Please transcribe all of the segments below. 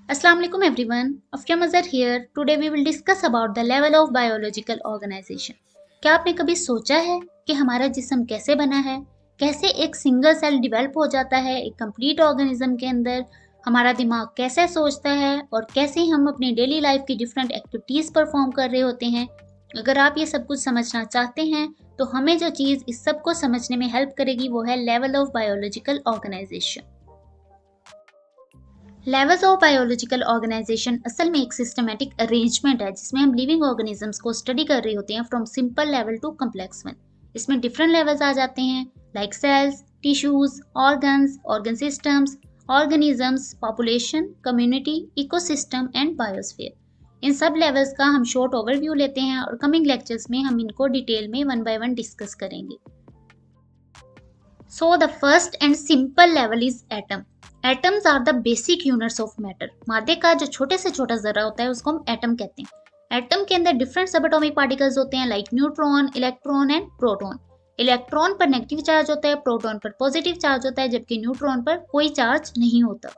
Assalamu alaikum everyone. Afia Mazhar here. Today we will discuss about the level of biological organization. क्या आपने कभी सोचा है कि हमारा जिस्म कैसे बना है, कैसे एक सिंगल सेल डेवलप हो जाता है एक कंप्लीट ऑर्गेनिज्म के अंदर, हमारा दिमाग कैसे सोचता है और कैसे हम अपनी डेली लाइफ की डिफरेंट एक्टिविटीज़ परफॉर्म कर रहे होते हैं। अगर आप ये सब कुछ समझना चाहते हैं तो हमें जो चीज़ इस सब को समझने में हेल्प करेगी वो है level of biological organisation. Levels of biological organisation असल में एक सिस्टमेटिक अरेंजमेंट है जिसमें हम लिविंग ऑर्गेनिजम्स को स्टडी कर रहे होते हैं from simple level to complex one. इसमें डिफरेंट लेवल्स आ जाते हैं like cells, tissues, organs, organ systems, organisms, population, community, ecosystem and biosphere. इन सब लेवल्स का हम शॉर्ट ओवरव्यू लेते हैं और कमिंग लेक्चर्स में हम इनको डिटेल में वन बाय वन डिस्कस करेंगे। So the first and simple level is atom. Atoms are the basic units of matter. मादे का जो छोटे से छोटा जरा होता है उसको हम एटम कहते हैं। एटम के अंदर डिफरेंट सब एटॉमिक पार्टिकल्स होते हैं like neutron, electron and proton. Electron पर नेगेटिव चार्ज होता है, प्रोटॉन पर पॉजिटिव चार्ज होता है, जबकि न्यूट्रॉन पर कोई चार्ज नहीं होता।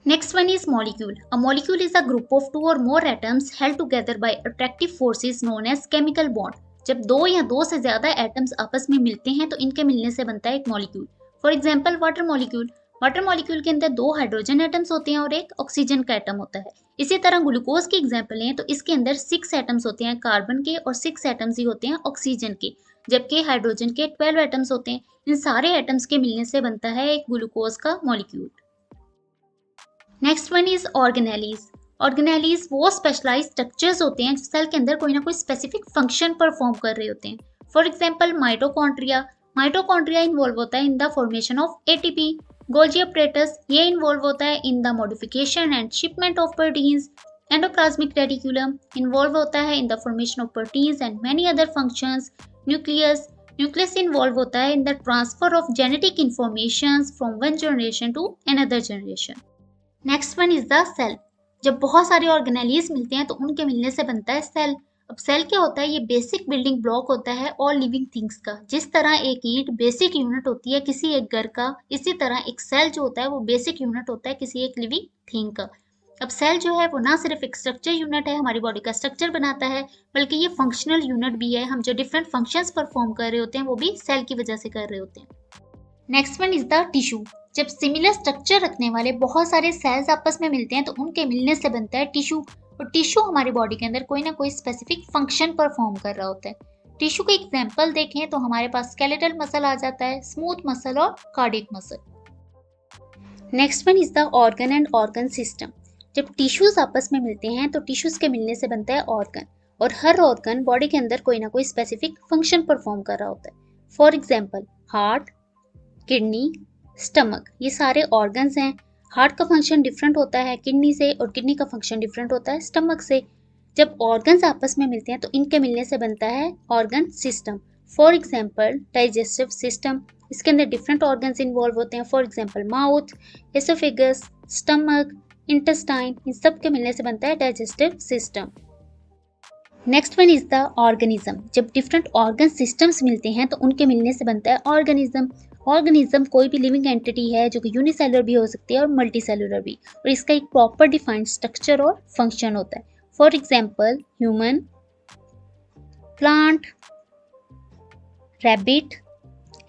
Next one is molecule. A molecule is a group of 2 or more atoms held together by attractive forces known as chemical bond। जब दो या दो से ज्यादा एटम्स आपस में मिलते हैं तो इनके मिलने से बनता है एक molecule. For example water molecule. Water molecule के अंदर 2 हाइड्रोजन एटम्स होते हैं और एक ऑक्सीजन का एटम होता है। इसी तरह ग्लूकोज की एग्जाम्पल लें तो इसके अंदर 6 एटम्स होते हैं कार्बन के और 6 एटम्स ही होते हैं ऑक्सीजन के, जबकि हाइड्रोजन के 12 एटम्स होते हैं। इन सारे एटम्स के मिलने से बनता है एक ग्लूकोज का molecule. Next one is organelles. Organelles वो स्पेशलाइज स्ट्रक्चर्स होते हैं जो सेल के अंदर कोई ना कोई स्पेसिफिक फंक्शन परफॉर्म कर रहे होते हैं। For example mitochondria. Mitochondria involve होता है in the formation of ATP. Golgi apparatus ये इन्वॉल्व होता है in the modification and shipment of proteins. Endoplasmic reticulum involve होता है in the formation of proteins and many other functions. Nucleus. Nucleus involve होता है in the transfer of genetic information from one generation to another generation. Next one is the cell. जब बहुत सारे organelles मिलते हैं तो उनके मिलने से बनता है सेल। अब सेल क्या होता है? ये बेसिक बिल्डिंग ब्लॉक होता है ऑल लिविंग थिंग्स का। जिस तरह एक ईंट बेसिक यूनिट होती है किसी एक घर का, इसी तरह एक सेल जो होता है वो बेसिक यूनिट होता है किसी एक लिविंग थिंग का। अब सेल जो है वो ना सिर्फ एक स्ट्रक्चर यूनिट है, हमारी बॉडी का स्ट्रक्चर बनाता है, बल्कि ये फंक्शनल यूनिट भी है। हम जो डिफरेंट फंक्शंस परफॉर्म कर रहे होते हैं वो भी सेल की वजह से कर रहे होते हैं। Next one is the tissue. जब सिमिलर स्ट्रक्चर रखने वाले बहुत सारे सेल्स आपस में मिलते हैं तो उनके मिलने से बनता है टिश्यू। और टिश्यू हमारी बॉडी के अंदर कोई ना कोई स्पेसिफिक फंक्शन परफॉर्म कर रहा होता है। टिश्यू का एग्जांपल देखें तो हमारे पास स्केलेटल मसल आ जाता है, स्मूथ मसल और cardiac muscle. Next one is the organ and organ system. जब टिश्यूज आपस में मिलते हैं तो टिश्यूज के मिलने से बनता है ऑर्गन, और हर ऑर्गन बॉडी के अंदर कोई ना कोई स्पेसिफिक फंक्शन परफॉर्म कर रहा होता है। For example heart, kidney, stomach, ये सारे ऑर्गन्स हैं। हार्ट का फंक्शन डिफरेंट होता है किडनी से और किडनी का फंक्शन डिफरेंट होता है स्टमक से। जब ऑर्गन्स आपस में मिलते हैं तो इनके मिलने से बनता है organ system. For example digestive system, इसके अंदर डिफरेंट ऑर्गन्स इन्वॉल्व होते हैं। For example mouth, oesophagus, stomach, intestine, इन सब के मिलने से बनता है digestive system. Next one is the organism. जब डिफरेंट ऑर्गन सिस्टम्स मिलते हैं तो उनके मिलने से बनता है ऑर्गेनिज्म। ऑर्गेनिज्म कोई भी लिविंग एंटिटी है जो कि यूनिसेलुलर भी हो सकती है और मल्टी सेलुलर भी, और इसका एक प्रॉपर डिफाइंड स्ट्रक्चर और फंक्शन होता है। For example human, plant, rabbit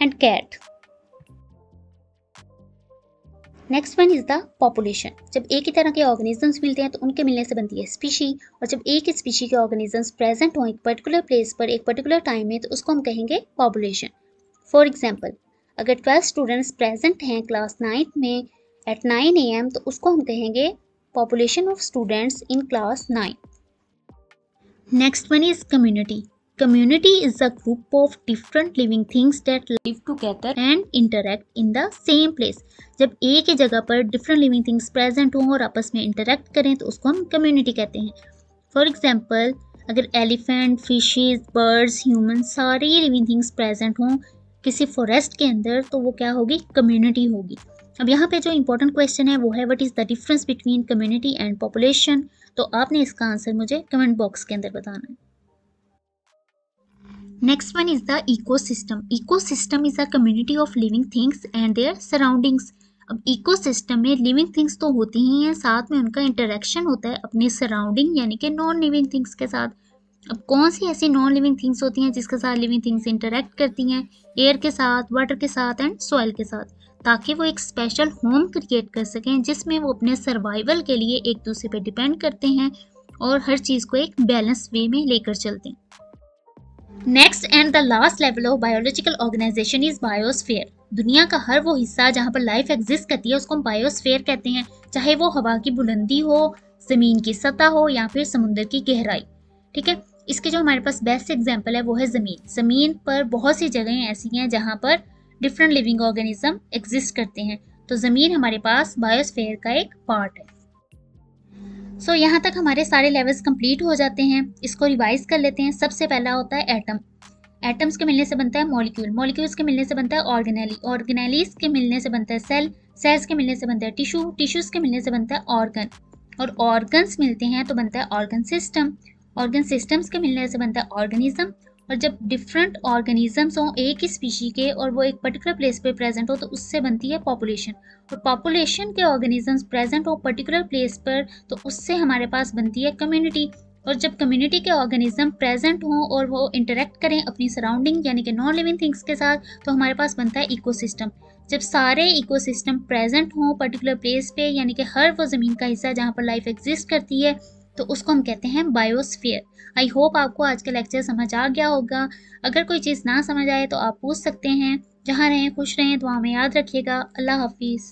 and cat. Next one is the population. जब एक ही तरह के ऑर्गेनिजम्स मिलते हैं तो उनके मिलने से बनती है स्पीशी, और जब एक ही स्पीशी के ऑर्गेनिजम्स प्रेजेंट हों एक पर्टिकुलर प्लेस पर एक पर्टिकुलर टाइम में तो उसको हम कहेंगे पॉपुलेशन। फॉर एग्जाम्पल अगर 12 स्टूडेंट्स प्रेजेंट हैं क्लास 9th में एट 9 AM तो उसको हम कहेंगे population of students in class 9। Next one is community. Community is a group of different living things that live together and interact in the same place। जब एक ही जगह पर different living things present हों और आपस में interact करें तो उसको हम community कहते हैं। For example, अगर elephant, fishes, birds, humans सारे living things present हों किसी forest के अंदर तो वो क्या होगी? Community होगी। अब यहाँ पे जो important question है वो है what is the difference between community and population। तो आपने इसका आंसर मुझे कमेंट बॉक्स के अंदर बताना है। Next one is the ecosystem. Ecosystem is a community of living things and their surroundings। अब इकोसिस्टम में लिविंग थिंग्स तो होती ही हैं, साथ में उनका इंटरेक्शन होता है अपनी सराउंडिंग यानी कि नॉन लिविंग थिंग्स के साथ। अब कौन सी ऐसी नॉन लिविंग थिंग्स होती हैं जिसके साथ लिविंग थिंग्स इंटरेक्ट करती हैं? एयर के साथ, वाटर के साथ एंड सॉइल के साथ, ताकि वो एक स्पेशल होम क्रिएट कर सकें जिसमें वो अपने सर्वाइवल के लिए एक दूसरे पे डिपेंड करते हैं और हर चीज़ को एक बैलेंस वे में लेकर चलते हैं। Next and the last level of biological organisation is biosphere. दुनिया का हर वो हिस्सा जहाँ पर लाइफ एग्जिस्ट करती है उसको हम बायोस्फीयर कहते हैं, चाहे वो हवा की बुलंदी हो, ज़मीन की सतह हो या फिर समुद्र की गहराई। ठीक है, इसके जो हमारे पास बेस्ट एग्जाम्पल है वो है ज़मीन। ज़मीन पर बहुत सी जगहें ऐसी हैं जहाँ पर डिफरेंट लिविंग ऑर्गेनिज्म एग्जिस्ट करते हैं, तो ज़मीन हमारे पास बायोस्फीयर का एक पार्ट है। सो यहाँ तक हमारे सारे लेवल्स कंप्लीट हो जाते हैं। इसको रिवाइज कर लेते हैं। सबसे पहला होता है एटम। एटम्स के मिलने से बनता है मॉलिक्यूल, मॉलिक्यूल्स के मिलने से बनता है ऑर्गेनेली, ऑर्गेनेलीज के मिलने से बनता है सेल, सेल्स के मिलने से बनता है टिश्यू, टिश्यूज के मिलने से बनता है ऑर्गन, और ऑर्गन्स मिलते हैं तो बनता है ऑर्गन सिस्टम, ऑर्गन सिस्टम्स के मिलने से बनता है ऑर्गेनिज्म। और जब डिफरेंट ऑर्गेनिजम्स हों एक ही स्पीशी के और वो एक पर्टिकुलर प्लेस पे प्रेजेंट हो तो उससे बनती है पॉपुलेशन, और पॉपुलेशन के ऑर्गेनिजम्स प्रेजेंट हो पर्टिकुलर प्लेस पर तो उससे हमारे पास बनती है कम्युनिटी, और जब कम्युनिटी के ऑर्गेनिज्म प्रेजेंट हों और वो इंटरेक्ट करें अपनी सराउंडिंग यानी कि नॉन लिविंग थिंग्स के साथ तो हमारे पास बनता है इकोसिस्टम। जब सारे इकोसिस्टम प्रेजेंट हों पर्टिकुलर प्लेस पे यानी कि हर वो ज़मीन का हिस्सा जहाँ पर लाइफ एग्जिस्ट करती है तो उसको हम कहते हैं बायोस्फीयर। आई होप आपको आज का लेक्चर समझ आ गया होगा। अगर कोई चीज़ ना समझ आए तो आप पूछ सकते हैं। जहाँ रहें खुश रहें, तो हमें याद रखिएगा। अल्लाह हाफिज़।